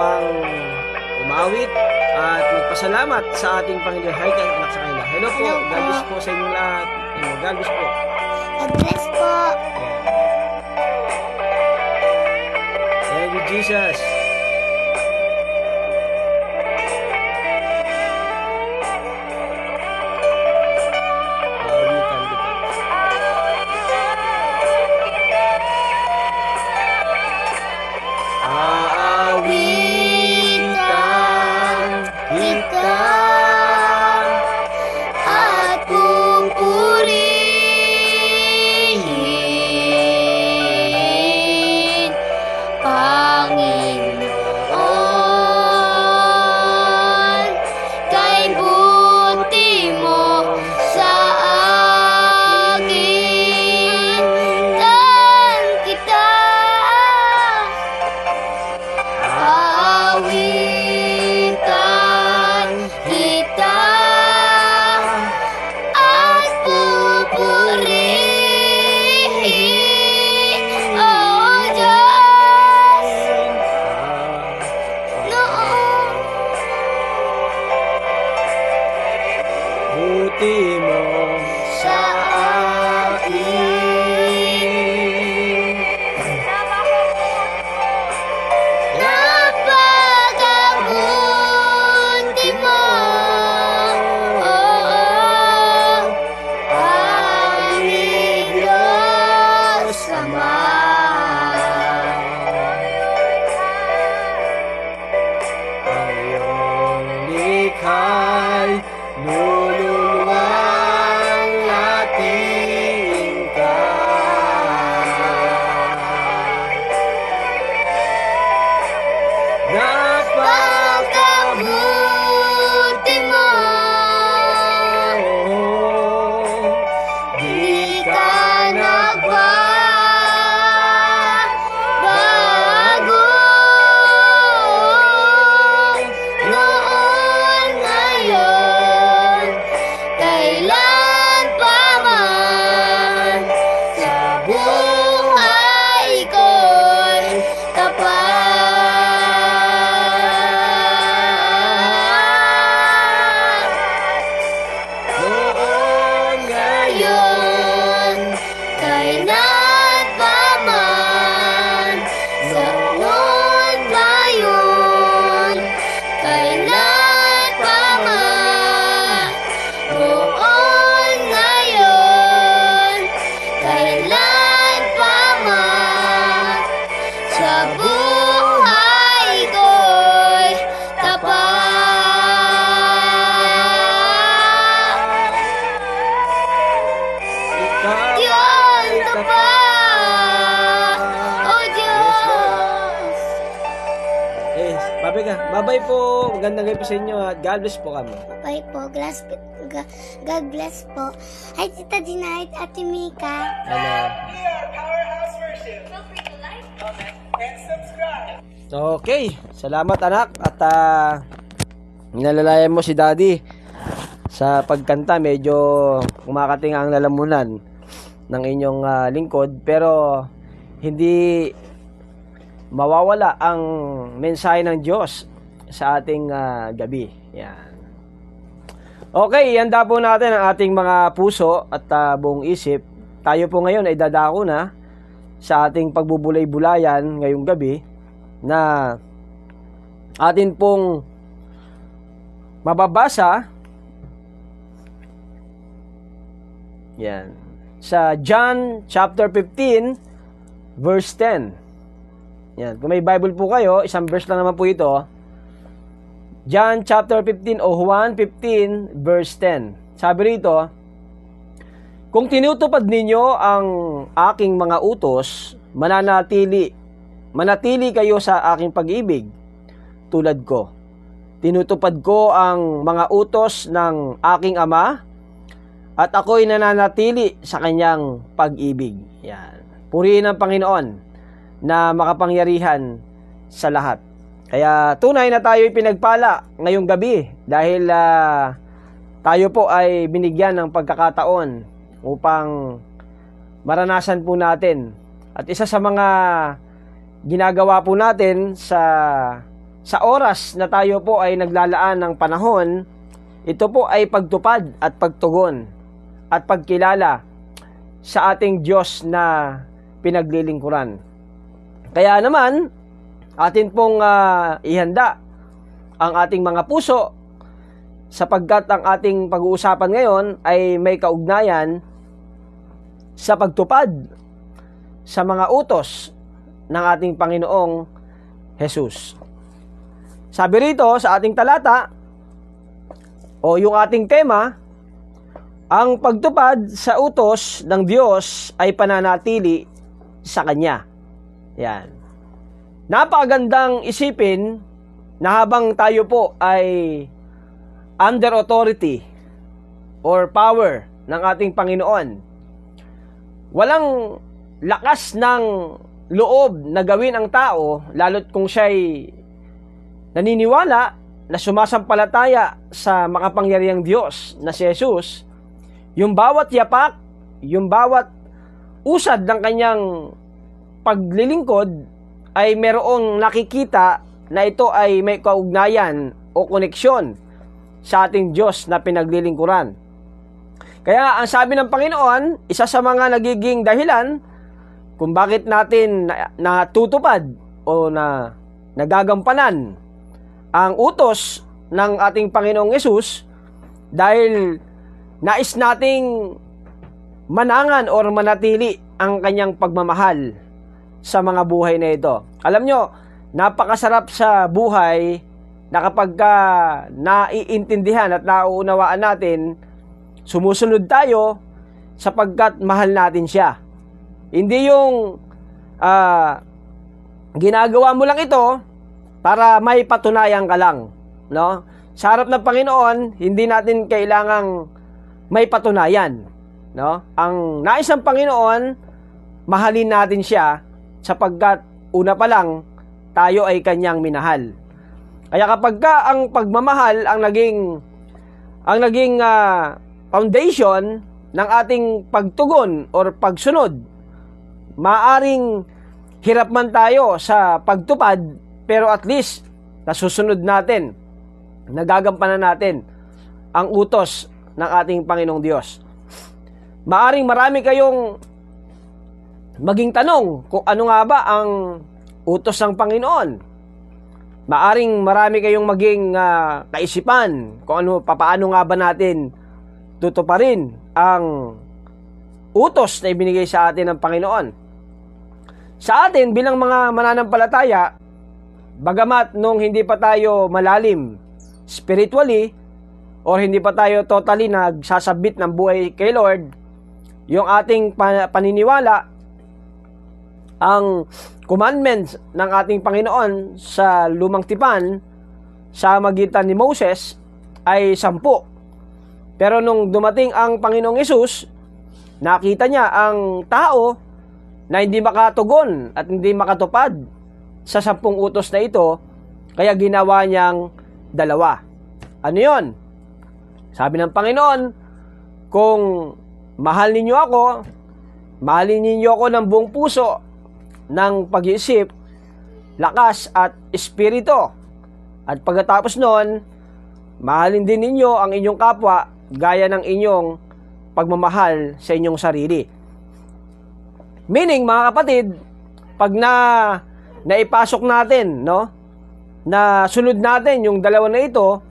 upang umawit at magpasalamat sa ating Panginoon. Hi ka anak sa kanila. Hello po. Hello po. God bless po sa inyong lahat. God bless po. God bless po. Thank you, Jesus. Awitan kita. Aawitan kita At pupurihin, Panginoon, kay buti mo sa akin. Tan kita, aawitan kita at pupurihin, oh Diyos, noon buti mo sa akin. Napakabuti mo, aming Diyos Ama. ang iyong likha'y luluwang ating Napakabuti mo, di ka nagbabago. Noon, ngayon, kailan pa man, sa buhay ko'y tapat. noon Ngayon, kailan pa man, sa noon, ngayon, kailan pa man, noon, ngayon, kailan pa man, sa buhay ko'y tapat. Yun, tapat, oh Diyos. Babay ka. Babay po. Magandang gabi po sa inyo at God bless po kami. Bye po, God bless po. Hi, Tita Dina, at Ate Mika. Hello. Okay. Salamat anak at nalalayan mo si Daddy sa pagkanta. Medyo kumakating ang lalamunan ng inyong lingkod pero hindi mawawala ang mensahe ng Diyos sa ating gabi. Yan. Okay, ihanda po natin ang ating mga puso at buong isip. Tayo po ngayon ay dadako na sa ating pagbubulay-bulayan ngayong gabi na atin pong mababasa yan sa John chapter 15 verse 10. Yan, kung may Bible po kayo, isang verse lang naman po ito. John chapter 15 o Juan 15 verse 10. Sabi rito, kung tinutupad ninyo ang aking mga utos, manatili kayo sa aking pag-ibig tulad ko. Tinutupad ko ang mga utos ng aking Ama at ako'y nananatili sa kanyang pag-ibig. Yan. Purihin ang Panginoon na makapangyarihan sa lahat. Kaya tunay na tayo'y pinagpala ngayong gabi dahil tayo po ay binigyan ng pagkakataon upang maranasan po natin. At isa sa mga ginagawa po natin sa sa oras na tayo po ay naglalaan ng panahon, ito po ay pagtupad at pagtugon at pagkilala sa ating Diyos na pinaglilingkuran. Kaya naman, atin pong ihanda ang ating mga puso sapagkat ang ating pag-uusapan ngayon ay may kaugnayan sa pagtupad sa mga utos ng ating Panginoong Jesus. Sabi rito sa ating talata o yung ating tema, ang pagtupad sa utos ng Diyos ay pananatili sa Kanya. Yan. Napakagandang isipin na habang tayo po ay under authority or power ng ating Panginoon, walang lakas ng loob na gawin ang tao, lalo't kung siya'y naniniwala na sumasampalataya sa makapangyarihang Diyos na si Jesus, yung bawat yapak, yung bawat usad ng kanyang paglilingkod ay merong nakikita na ito ay may kaugnayan o koneksyon sa ating Diyos na pinaglilingkuran. Kaya ang sabi ng Panginoon, isa sa mga nagiging dahilan kung bakit natin natutupad o nagagampanan ang utos ng ating Panginoong Yesus dahil nais nating manangan o manatili ang kanyang pagmamahal sa mga buhay na ito. Alam nyo, napakasarap sa buhay na kapag naiintindihan at nauunawaan natin, sumusunod tayo sapagkat mahal natin siya. Hindi yung ginagawa mo lang ito para may patunayan ka lang, no? Sa harap ng Panginoon, hindi natin kailangang may patunayan, no? Ang nais ng Panginoon, mahalin natin siya sapagkat una pa lang tayo ay kanyang minahal. Kaya kapag ang pagmamahal ang naging foundation ng ating pagtugon or pagsunod, maaring hirap man tayo sa pagtupad, pero at least nasusunod natin, nagagampanan natin ang utos ng ating Panginoong Diyos. Maaring marami kayong maging tanong kung ano nga ba ang utos ng Panginoon. Maaring marami kayong maging kaisipan kung paano nga ba natin tutuparin ang utos na ibinigay sa atin ng Panginoon. Sa atin bilang mga mananampalataya, bagamat nung hindi pa tayo malalim spiritually or hindi pa tayo totally nagsasabit ng buhay kay Lord, yung ating paniniwala, ang commandments ng ating Panginoon sa Lumang Tipan sa magitan ni Moses ay 10. Pero nung dumating ang Panginoong Hesus, nakita niya ang tao na hindi makatugon at hindi makatupad sa 10 utos na ito, kaya ginawa niyang 2. Ano yon? Sabi ng Panginoon, kung mahal ninyo ako, mahalin ninyo ako ng buong puso, ng pag-iisip, lakas at espiritu. At pagkatapos nun, mahalin din ninyo ang inyong kapwa gaya ng inyong pagmamahal sa inyong sarili. Meaning, mga kapatid, pag naipasok natin, no, na sunod natin yung 2 na ito,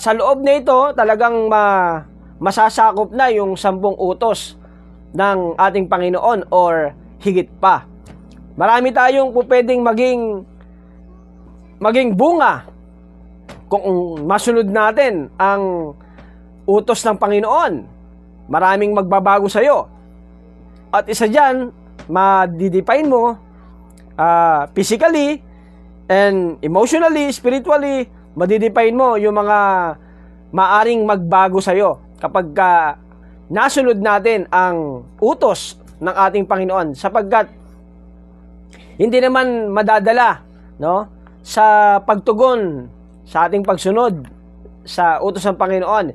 sa loob na ito, talagang masasakop na yung 10 utos ng ating Panginoon or higit pa. Marami tayong pwedeng maging bunga kung masunod natin ang utos ng Panginoon. Maraming magbabago sa'yo. At isa dyan, madidefine mo physically and emotionally, spiritually, madidefine mo yung mga maaring magbago sa'yo kapag nasunod natin ang utos ng ating Panginoon, sapagkat hindi naman madadala, no, sa pagtugon sa ating pagsunod sa utos ng Panginoon.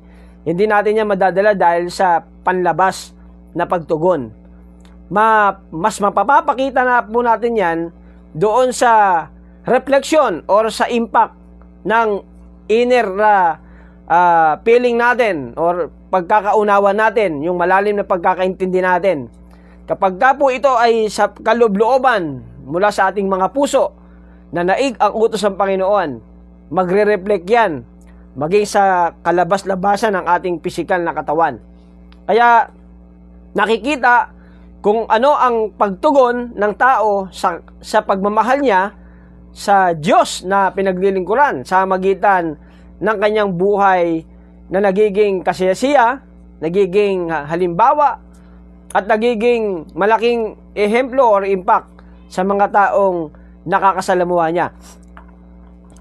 Hindi natin yan madadala dahil sa panlabas na pagtugon. Mas mapapakita na po natin yan doon sa reflection or sa impact ng inner feeling natin or pagkakaunawa natin, yung malalim na pagkakaintindi natin. Kapag ka po ito ay sa kaloob-looban mula sa ating mga puso na naig ang utos ng Panginoon, magre-reflect yan maging sa kalabas-labasan ng ating pisikal na katawan. Kaya nakikita kung ano ang pagtugon ng tao sa pagmamahal niya sa Diyos na pinaglilingkuran sa magitan ng kanyang buhay na nagiging kasiyasiya, nagiging halimbawa, at nagiging malaking ehemplo or impact sa mga taong nakakasalamuha niya.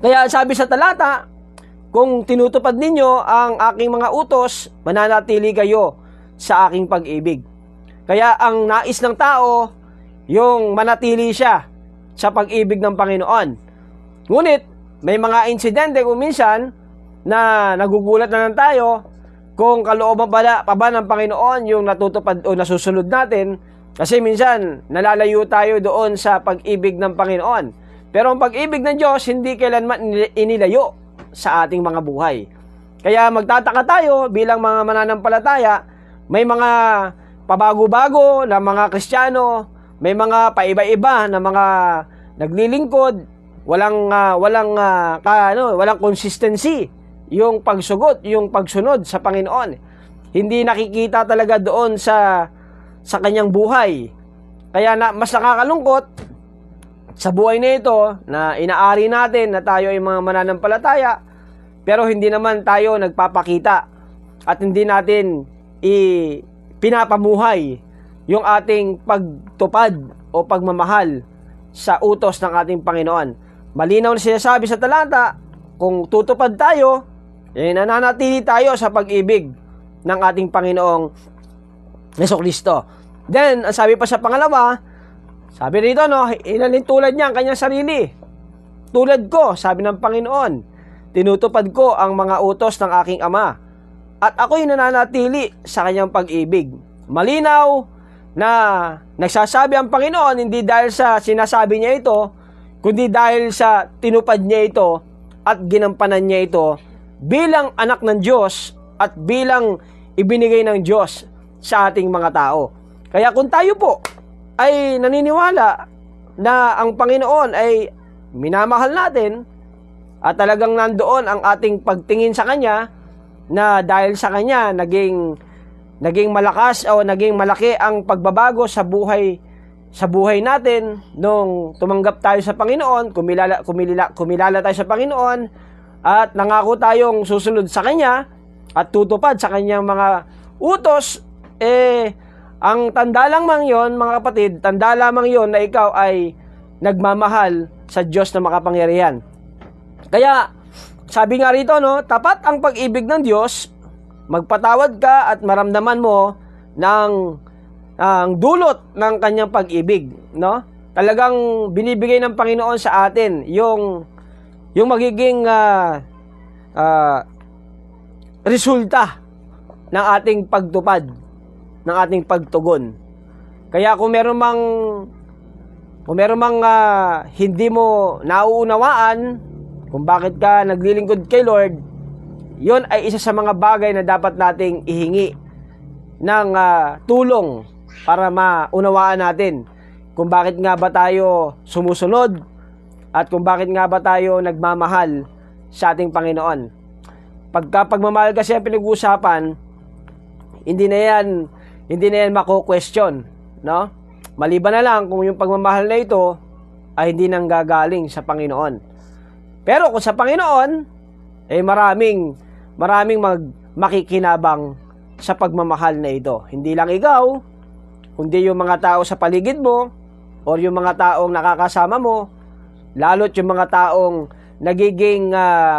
Kaya sabi sa talata, kung tinutupad ninyo ang aking mga utos, mananatili kayo sa aking pag-ibig. Kaya ang nais ng tao, yung manatili siya sa pag-ibig ng Panginoon. Ngunit, may mga insidente kung minsan na nagugulat na lang tayo kung kalooban pa ba ng Panginoon yung natutupad o nasusunod natin, kasi minsan nalalayo tayo doon sa pag-ibig ng Panginoon. Pero ang pag-ibig ng Diyos hindi kailanman inilayo sa ating mga buhay. Kaya magtataka tayo bilang mga mananampalataya, may mga pabago-bago na mga Kristiyano, may mga paiba-iba na mga naglilingkod, walang consistency yung pagsugot, yung pagsunod sa Panginoon. Hindi nakikita talaga doon sa kanyang buhay. Kaya mas nakakalungkot sa buhay na ito na inaari natin na tayo ay mga mananampalataya, pero hindi naman tayo nagpapakita at hindi natin pinapamuhay yung ating pagtupad o pagmamahal sa utos ng ating Panginoon. Malinaw na sinasabi sa talata, kung tutupad tayo, nananatili tayo sa pag-ibig ng ating Panginoong Jesucristo. Then, ang sabi pa sa pangalawa, sabi rito, inalin tulad niya ang kanyang sarili. Tulad ko, sabi ng Panginoon, tinutupad ko ang mga utos ng aking Ama, at ako'y nananatili sa kanyang pag-ibig. Malinaw na nagsasabi ang Panginoon, hindi dahil sa sinasabi niya ito, kundi dahil sa tinupad niya ito at ginampanan niya ito bilang anak ng Diyos at bilang ibinigay ng Diyos sa ating mga tao. Kaya kung tayo po ay naniniwala na ang Panginoon ay minamahal natin at talagang nandoon ang ating pagtingin sa Kanya, na dahil sa Kanya naging malakas o naging malaki ang pagbabago sa buhay natin nung tumanggap tayo sa Panginoon, kumilala tayo sa Panginoon, at nangako tayong susunod sa Kanya at tutupad sa Kanyang mga utos, ang tanda lamang yon, mga kapatid, tanda lamang yon na ikaw ay nagmamahal sa Diyos na makapangyarihan. Kaya, sabi nga rito, tapat ang pag-ibig ng Diyos, magpatawad ka at maramdaman mo ang dulot ng Kanyang pag-ibig, Talagang binibigay ng Panginoon sa atin yung magiging resulta ng ating pagtupad, ng ating pagtugon. Kaya kung meron mang hindi mo nauunawaan kung bakit ka naglilingkod kay Lord, yon ay isa sa mga bagay na dapat nating ihingi ng tulong para maunawaan natin kung bakit nga ba tayo sumusunod at kung bakit nga ba tayo nagmamahal sa ating Panginoon. Pagmamahal kasi ang pinag-uusapan, hindi na yan mako-question, Maliban na lang kung yung pagmamahal na ito ay hindi nang gagaling sa Panginoon. Pero kung sa Panginoon, maraming makikinabang sa pagmamahal na ito. Hindi lang ikaw, kundi yung mga tao sa paligid mo o yung mga taong nakakasama mo, lalo't yung mga taong nagiging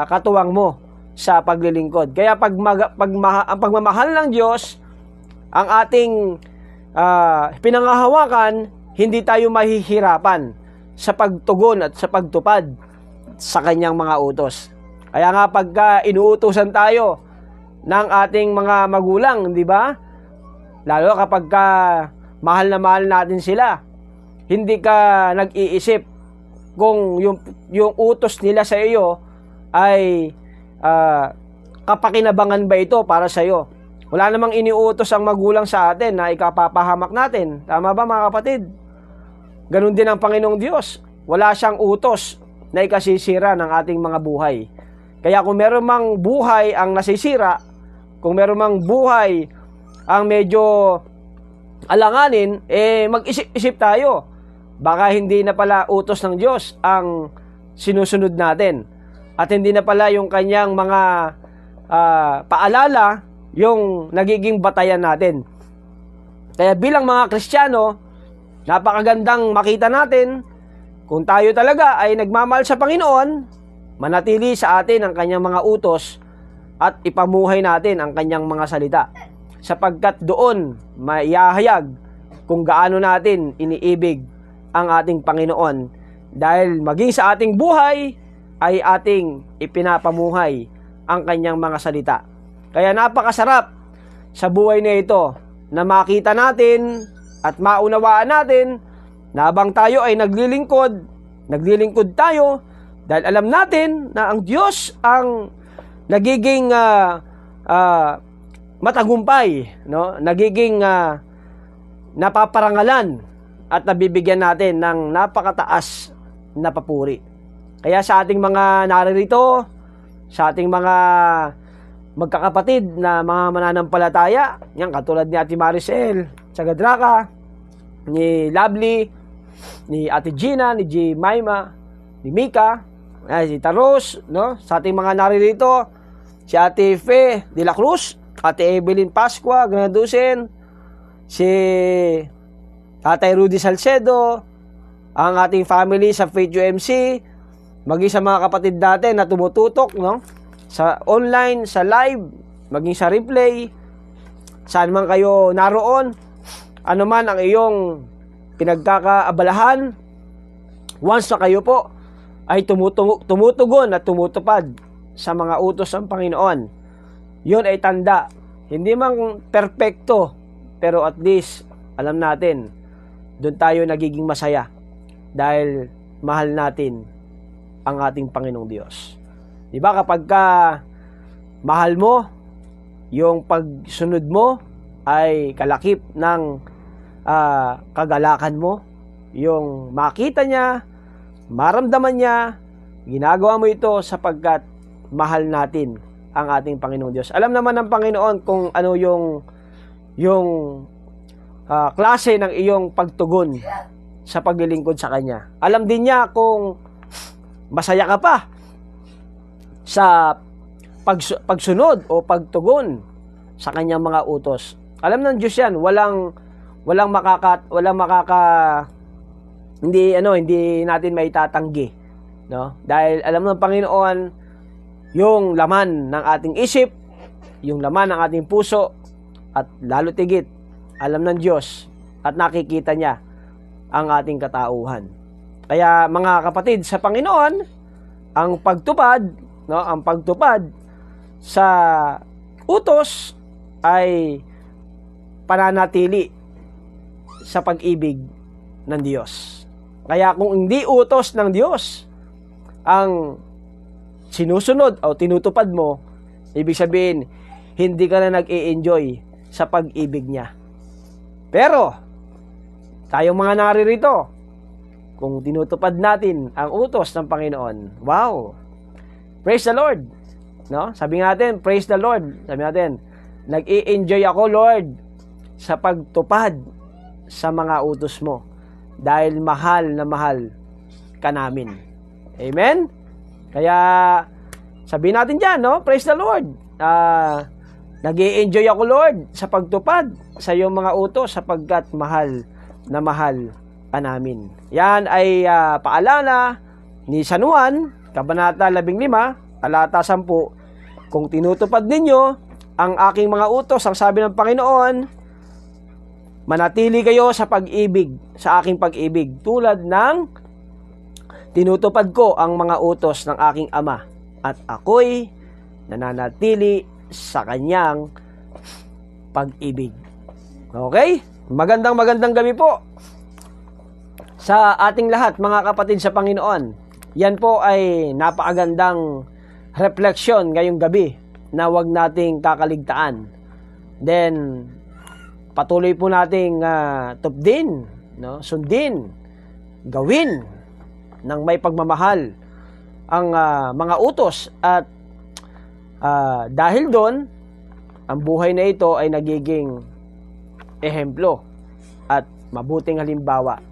katuwang mo sa paglilingkod. Kaya ang pagmamahal ng Diyos, ang ating pinangahawakan, hindi tayo mahihirapan sa pagtugon at sa pagtupad sa Kanyang mga utos. Kaya nga pagka inuutusan tayo ng ating mga magulang, di ba? Lalo kapag mahal na mahal natin sila, hindi ka nag-iisip kung yung utos nila sa iyo ay kapakinabangan ba ito para sa iyo. Wala namang iniutos ang magulang sa atin na ikapapahamak natin. Tama ba mga kapatid? Ganun din ang Panginoong Diyos. Wala siyang utos na ikasisira ng ating mga buhay. Kaya kung meron mang buhay ang nasisira, kung meron mang buhay ang medyo alanganin, mag-isip-isip tayo. Baka hindi na pala utos ng Diyos ang sinusunod natin. At hindi na pala yung kanyang mga paalala yung nagiging batayan natin. Kaya bilang mga Kristiyano, napakagandang makita natin kung tayo talaga ay nagmamahal sa Panginoon, manatili sa atin ang kanyang mga utos at ipamuhay natin ang kanyang mga salita. Sapagkat doon maihahayag kung gaano natin iniibig ang ating Panginoon. Dahil maging sa ating buhay ay ating ipinapamuhay ang kanyang mga salita. Kaya napakasarap sa buhay na ito na makita natin at maunawaan natin na habang tayo ay naglilingkod tayo dahil alam natin na ang Diyos ang nagiging matagumpay, no? Nagiging napaparangalan at nabibigyan natin ng napakataas na papuri. Kaya sa ating mga naririto, sa ating mga magkakapatid na mga mananampalataya, yan katulad ni Ate Maricel Sagadraka, ni Lovely, ni Ate Gina, ni G. Maima, ni Mika, si Taros, no? Sa ating mga naririto, si Ate Fe de la Cruz, Ate Evelyn Pascua, Granadusin, si Tatay Rudy Salcedo, ang ating family sa Faith UMC, maging sa mga kapatid natin na tumututok, no? Sa online, sa live, maging sa replay, saan man kayo naroon, ano man ang iyong pinagkakaabalahan, once na kayo po ay tumutugon at tumutupad sa mga utos ng Panginoon, yun ay tanda. Hindi man perpekto, pero at least alam natin, doon tayo nagiging masaya dahil mahal natin ang ating Panginoong Diyos. Diba kapag mahal mo, yung pagsunod mo ay kalakip ng kagalakan mo, yung makita niya, maramdaman niya, ginagawa mo ito sapagkat mahal natin ang ating Panginoong Diyos. Alam naman ng Panginoon kung ano yung klase ng iyong pagtugon sa paglilingkod sa Kanya. Alam din niya kung masaya ka pa sa pagsunod o pagtugon sa Kanyang mga utos. Alam ng Diyos yan, hindi natin maitatanggi, no? Dahil alam ng Panginoon yung laman ng ating isip, yung laman ng ating puso, at lalo tigit, alam ng Diyos at nakikita niya ang ating katauhan. Kaya mga kapatid sa Panginoon, ang pagtupad sa utos ay pananatili sa pag-ibig ng Diyos. Kaya kung hindi utos ng Diyos ang sinusunod o tinutupad mo, ibig sabihin, hindi ka na nag-i-enjoy sa pag-ibig niya. Pero, tayong mga naririto, kung tinutupad natin ang utos ng Panginoon, wow! Praise the Lord! No? Sabi natin, praise the Lord. Sabi natin, nag-i-enjoy ako, Lord, sa pagtupad sa mga utos mo. Dahil mahal na mahal ka namin. Amen? Kaya, sabihin natin dyan, no? Praise the Lord. Nag-i-enjoy ako, Lord, sa pagtupad sa iyong mga utos sapagkat mahal na mahal ka namin. Yan ay paalala ni San Juan, Kabanata 15, talata 10. Kung tinutupad ninyo ang aking mga utos, ang sabi ng Panginoon, manatili kayo sa pag-ibig, sa aking pag-ibig, tulad ng tinutupad ko ang mga utos ng aking Ama, at ako'y nananatili sa kanyang pag-ibig. Okay? Magandang gabi po sa ating lahat, mga kapatid sa Panginoon. Yan po ay napakagandang refleksyon ngayong gabi na huwag nating kakaligtaan. Then, patuloy po nating tupdin, no? Sundin, gawin ng may pagmamahal ang mga utos at dahil doon, ang buhay na ito ay nagiging ehemplo at mabuting halimbawa.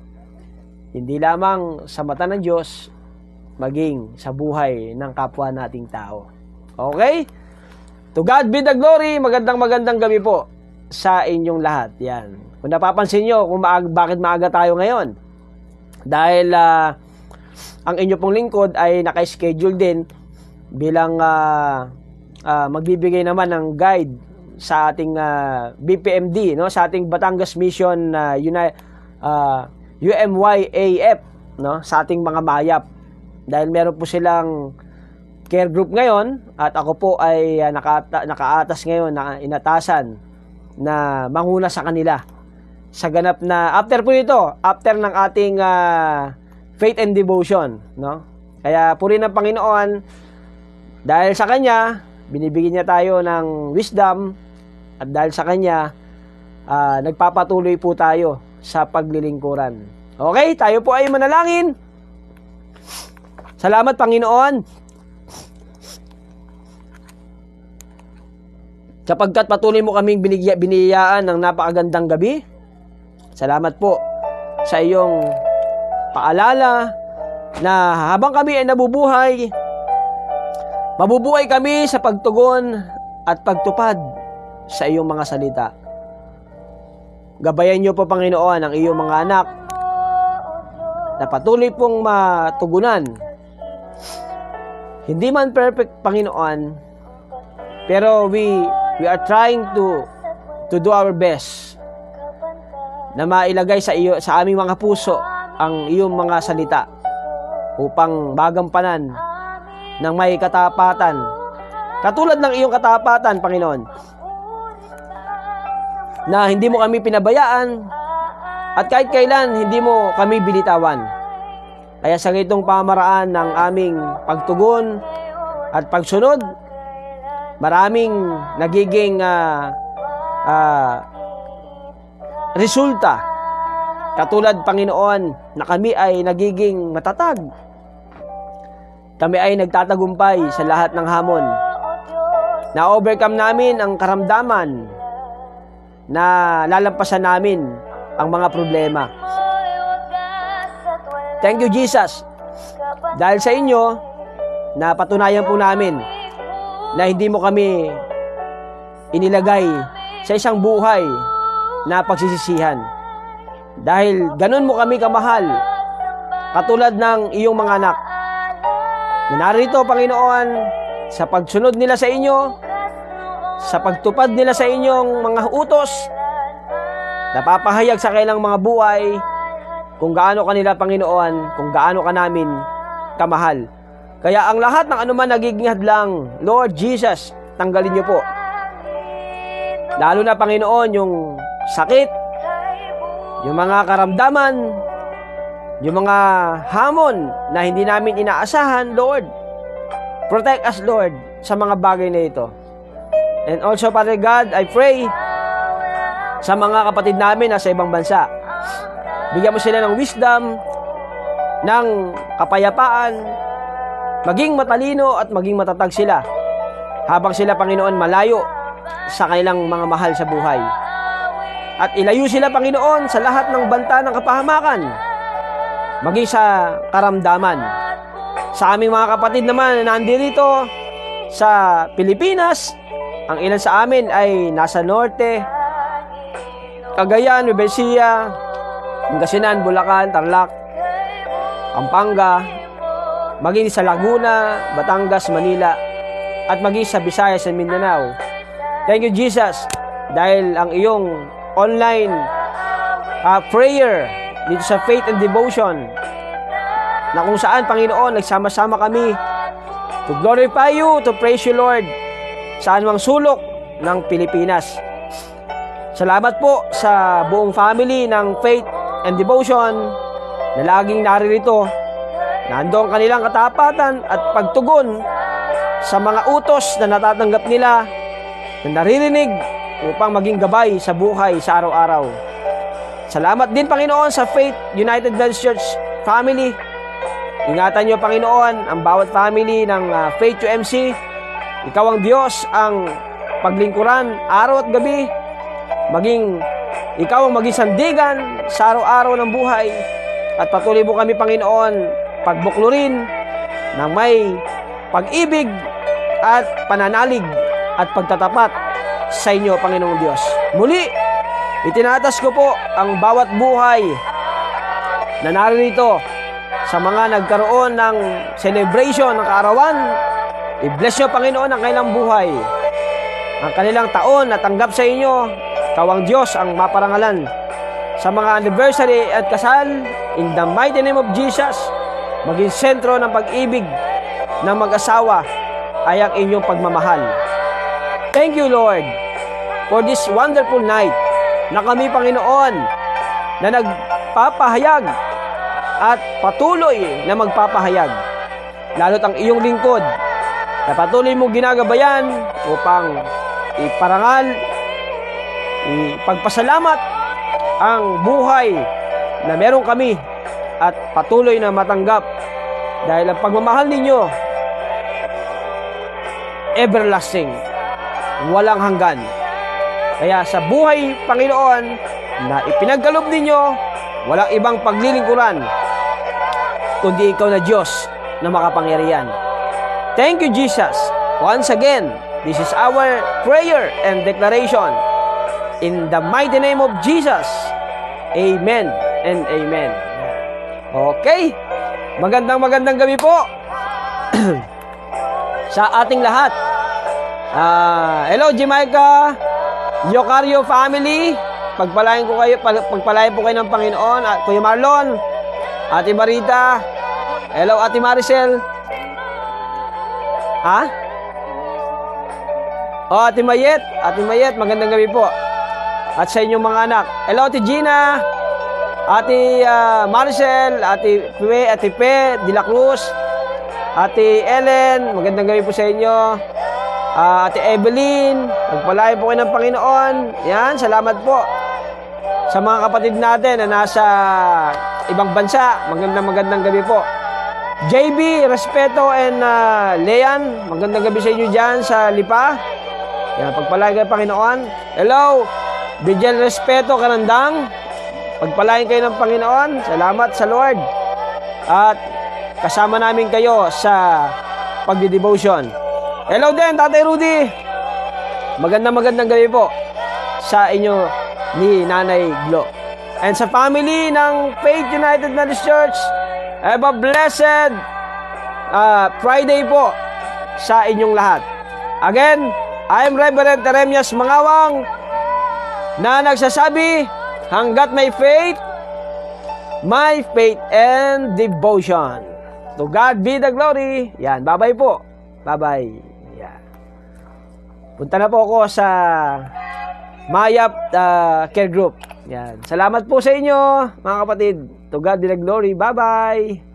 Hindi lamang sa mata ng Diyos, maging sa buhay ng kapwa nating tao. Okay? To God be the glory. Magandang gabi po sa inyong lahat. Yan. Kung napapansin nyo kung bakit maaga tayo ngayon. Dahil ang inyo pong lingkod ay naka-schedule din bilang magbibigay naman ng guide sa ating BPMD, no? Sa ating Batangas Mission UMYAF, no? Sa ating mga mayap. Dahil meron po silang care group ngayon at ako po ay nakaatas ngayon, na inatasan na manguna sa kanila sa ganap na after po ito, after ng ating faith and devotion, no? Kaya purihin ng Panginoon dahil sa Kanya binibigyan niya tayo ng wisdom at dahil sa Kanya nagpapatuloy po tayo sa paglilingkuran. Okay, tayo po ay manalangin. Salamat, Panginoon, sapagkat patuloy mo kaming biniyayaan ng napakagandang gabi. Salamat po sa iyong paalala na habang kami ay nabubuhay, mabubuhay kami sa pagtugon at pagtupad sa iyong mga salita. Gabayan niyo po, Panginoon, ang iyong mga anak na patuloy pong matugunan. Hindi man perfect, Panginoon, pero we are trying to do our best na mailagay sa aming mga puso ang iyong mga salita upang magampanan ng may katapatan. Katulad ng iyong katapatan, Panginoon, na hindi mo kami pinabayaan at kahit kailan hindi mo kami binitawan. Kaya sa ganitong pamaraan ng aming pagtugon at pagsunod, maraming nagiging resulta. Katulad, Panginoon, na kami ay nagiging matatag. Kami ay nagtatagumpay sa lahat ng hamon. Na-overcome namin ang karamdaman na lalampasan namin ang mga problema. Thank you, Jesus. Dahil sa inyo, napatunayan po namin na hindi mo kami inilagay sa isang buhay na pagsisisihan. Dahil ganun mo kami kamahal, katulad ng iyong mga anak na narito, Panginoon, sa pagsunod nila sa inyo, sa pagtupad nila sa inyong mga utos, napapahayag sa kanilang mga buhay kung gaano kanila, Panginoon, kung gaano ka namin kamahal. Kaya ang lahat ng anuman nagiging hadlang, Lord Jesus, tanggalin niyo po. Lalo na, Panginoon, yung sakit, yung mga karamdaman, yung mga hamon na hindi namin inaasahan, Lord. Protect us, Lord, sa mga bagay na ito. And also, Father God, I pray sa mga kapatid namin na sa ibang bansa. Bigyan mo sila ng wisdom, ng kapayapaan, maging matalino at maging matatag sila habang sila, Panginoon, malayo sa kanilang mga mahal sa buhay. At ilayo sila, Panginoon, sa lahat ng banta ng kapahamakan, maging sa karamdaman. Sa aming mga kapatid naman na nandirito sa Pilipinas, ang ilan sa amin ay nasa norte, Cagayan, Nueva Ecija, Pangasinan, Bulacan, Tarlac, Pampanga, maging sa Laguna, Batangas, Manila, at maging sa Visayas and Mindanao. Thank you, Jesus, dahil ang iyong online prayer dito sa Faith and Devotion, na kung saan, Panginoon, nagsama-sama kami to glorify you, to praise you, Lord, sa anumang sulok ng Pilipinas. Salamat po sa buong family ng Faith and Devotion. na laging naririto. Nandoon kanilang katapatan at pagtugon sa mga utos na natatanggap nila na naririnig upang maging gabay sa buhay sa araw-araw. Salamat din, Panginoon, sa Faith United Methodist Church family. Ingatan niyo, Panginoon, ang bawat family ng Faith UMC. Ikaw ang Diyos ang paglingkuran araw at gabi. Ikaw ang maging sandigan sa araw-araw ng buhay. At patuloy mo kami, Panginoon, pagbuklurin ng may pag-ibig at pananalig at pagtatapat sa inyo, Panginoong Diyos. Muli, itinatas ko po ang bawat buhay na naririto sa mga nagkaroon ng celebration ng kaarawan. I-bless nyo, Panginoon, ang kanilang buhay. Ang kanilang taon na tanggap sa inyo, Ikaw ang Diyos ang maparangalan. Sa mga anniversary at kasal, in the mighty name of Jesus, maging sentro ng pag-ibig ng mag-asawa ay ang inyong pagmamahal. Thank you, Lord, for this wonderful night na kami, Panginoon, na nagpapahayag at patuloy na magpapahayag. Lalo't ang iyong lingkod na patuloy mong ginagabayan upang iparangal, ipagpasalamat ang buhay na meron kami at patuloy na matanggap dahil ang pagmamahal ninyo everlasting, walang hanggan. Kaya sa buhay, Panginoon, na ipinagkaloob ninyo, walang ibang paglilingkuran kundi ikaw na Diyos na makapangyarihan. Thank you, Jesus. Once again, this is our prayer and declaration. In the mighty name of Jesus. Amen and amen. Okay. Magandang gabi po sa ating lahat. Hello, Jamaica, Yocario family. Pagpalain po kayo ng Panginoon. At Kuya Marlon, Ate Marita. Hello, Ate Maricel. Ha? Oh, Ate Mayet, magandang gabi po. At sa inyong mga anak. Hello, Ate Gina, Ate Maricel, Ate Pe de la Cruz, Ate Ellen, magandang gabi po sa inyo. Ate Evelyn, magpalain po kayo ng Panginoon. Yan, salamat po. Sa mga kapatid natin na nasa ibang bansa, magandang gabi po. JB, Respeto and Lean, magandang gabi sa inyo dyan sa Lipa. Yan, pagpalain kayo, Panginoon. Hello, Bigyan Respeto, Karandang. Pagpalain kayo ng Panginoon. Salamat sa Lord. At kasama namin kayo sa pagdi-devotion. Hello din, Tatay Rudy. Magandang gabi po sa inyo ni Nanay Glo. And sa family ng Faith United Methodist Church, have a blessed Friday po sa inyong lahat. Again, I am Reverend Teremias Mangawang na nagsasabi, hanggat may faith and devotion. To God be the glory. Yan, bye-bye po. Bye-bye. Yan. Punta na po ako sa Mayap Care Group. Yan. Salamat po sa inyo, mga kapatid. To God be the glory. Bye-bye.